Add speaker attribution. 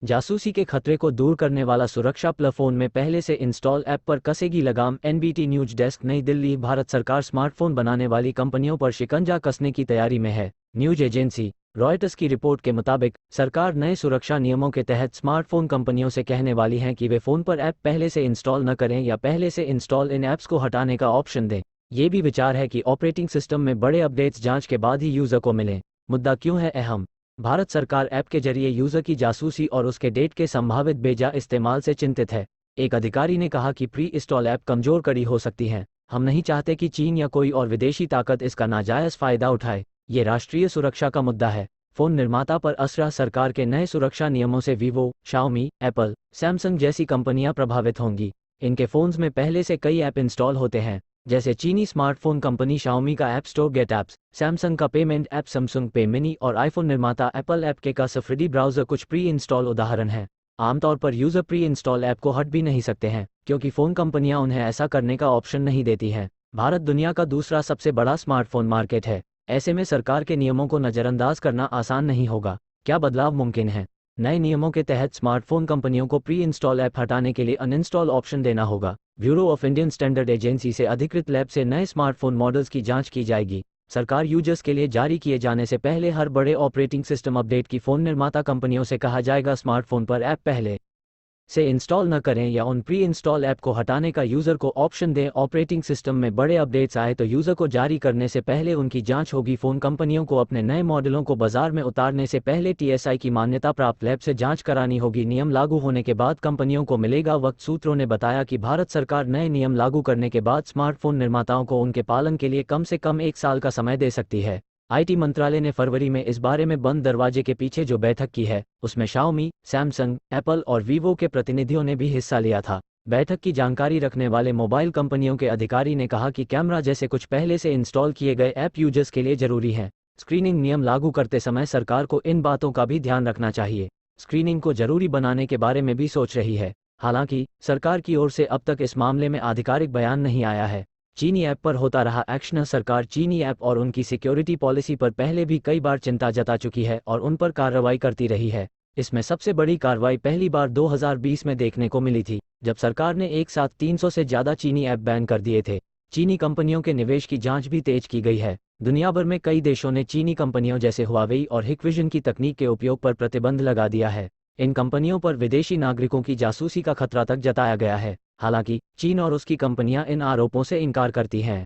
Speaker 1: जासूसी के खतरे को दूर करने वाला सुरक्षा प्लेटफॉर्म में पहले से इंस्टॉल ऐप पर कसेगी लगाम। एनबीटी न्यूज डेस्क, नई दिल्ली। भारत सरकार स्मार्टफोन बनाने वाली कंपनियों पर शिकंजा कसने की तैयारी में है। न्यूज एजेंसी रॉयटर्स की रिपोर्ट के मुताबिक सरकार नए सुरक्षा नियमों के तहत स्मार्टफोन कंपनियों से कहने वाली है कि वे फ़ोन पर ऐप पहले से इंस्टॉल न करें या पहले से इंस्टॉल इन ऐप्स को हटाने का ऑप्शन दें। ये भी विचार है कि ऑपरेटिंग सिस्टम में बड़े अपडेट्स जांच के बाद ही यूज़र को मिलें। मुद्दा क्यों है अहम? भारत सरकार ऐप के जरिए यूज़र की जासूसी और उसके डेट के संभावित बेजा इस्तेमाल से चिंतित है। एक अधिकारी ने कहा कि प्री इंस्टॉल ऐप कमज़ोर कड़ी हो सकती हैं। हम नहीं चाहते कि चीन या कोई और विदेशी ताकत इसका नाजायज़ फ़ायदा उठाए। ये राष्ट्रीय सुरक्षा का मुद्दा है। फ़ोन निर्माता पर असरा सरकार के नए सुरक्षा नियमों से वीवो, शाओमी, एप्पल, सैमसंग जैसी कंपनियां प्रभावित होंगी। इनके फ़ोन्स में पहले से कई ऐप इंस्टॉल होते हैं, जैसे चीनी स्मार्टफोन कंपनी शाओमी का app store GetApps, Samsung का payment app Samsung Pay Mini और आईफोन निर्माता एप्पल ऐप के का सफरी ब्राउज़र कुछ प्री इंस्टॉल उदाहरण हैं। आमतौर पर यूज़र प्री इंस्टॉल ऐप को हट भी नहीं सकते हैं, क्योंकि फ़ोन कंपनियां उन्हें ऐसा करने का ऑप्शन नहीं देती हैं। भारत दुनिया का दूसरा सबसे बड़ा स्मार्टफोन मार्केट है। ऐसे में सरकार के नियमों को नज़रअंदाज करना आसान नहीं होगा। क्या बदलाव मुमकिन है? नए नियमों के तहत स्मार्टफोन कंपनियों को प्री इंस्टॉल ऐप हटाने के लिए अनइंस्टॉल ऑप्शन देना होगा। Bureau of Indian standard agency से अधिकृत लैब से नए स्मार्टफोन मॉडल्स की जांच की जाएगी। सरकार यूजर्स के लिए जारी किए जाने से पहले हर बड़े ऑपरेटिंग सिस्टम अपडेट की फ़ोन निर्माता कंपनियों से कहा जाएगा स्मार्टफोन पर ऐप पहले से इंस्टॉल न करें या उन प्री इंस्टॉल ऐप को हटाने का यूज़र को ऑप्शन दें। ऑपरेटिंग सिस्टम में बड़े अपडेट्स आए तो यूज़र को जारी करने से पहले उनकी जांच होगी। फ़ोन कंपनियों को अपने नए मॉडलों को बाजार में उतारने से पहले टीएसआई की मान्यता प्राप्त लैब से जांच करानी होगी। नियम लागू होने के बाद कंपनियों को मिलेगा वक्त। सूत्रों ने बताया कि भारत सरकार नए नियम लागू करने के बाद स्मार्टफोन निर्माताओं को उनके पालन के लिए कम से कम 1 साल का समय दे सकती है। आईटी मंत्रालय ने फरवरी में इस बारे में बंद दरवाजे के पीछे जो बैठक की है, उसमें शाओमी, सैमसंग, एप्पल और वीवो के प्रतिनिधियों ने भी हिस्सा लिया था। बैठक की जानकारी रखने वाले मोबाइल कंपनियों के अधिकारी ने कहा कि कैमरा जैसे कुछ पहले से इंस्टॉल किए गए ऐप यूजर्स के लिए जरूरी हैं। स्क्रीनिंग नियम लागू करते समय सरकार को इन बातों का भी ध्यान रखना चाहिए। स्क्रीनिंग को जरूरी बनाने के बारे में भी सोच रही है। हालांकि सरकार की ओर से अब तक इस मामले में आधिकारिक बयान नहीं आया है। चीनी ऐप पर होता रहा एक्शन। सरकार चीनी ऐप और उनकी सिक्योरिटी पॉलिसी पर पहले भी कई बार चिंता जता चुकी है और उन पर कार्रवाई करती रही है। इसमें सबसे बड़ी कार्रवाई पहली बार 2020 में देखने को मिली थी, जब सरकार ने एक साथ 300 से ज़्यादा चीनी ऐप बैन कर दिए थे। चीनी कंपनियों के निवेश की जांच भी तेज की गई है। दुनिया भर में कई देशों ने चीनी कंपनियों जैसे हुआवेई और हिकविजन की तकनीक के उपयोग पर प्रतिबंध लगा दिया है। इन कंपनियों पर विदेशी नागरिकों की जासूसी का खतरा तक जताया गया है। हालांकि चीन और उसकी कंपनियां इन आरोपों से इनकार करती हैं।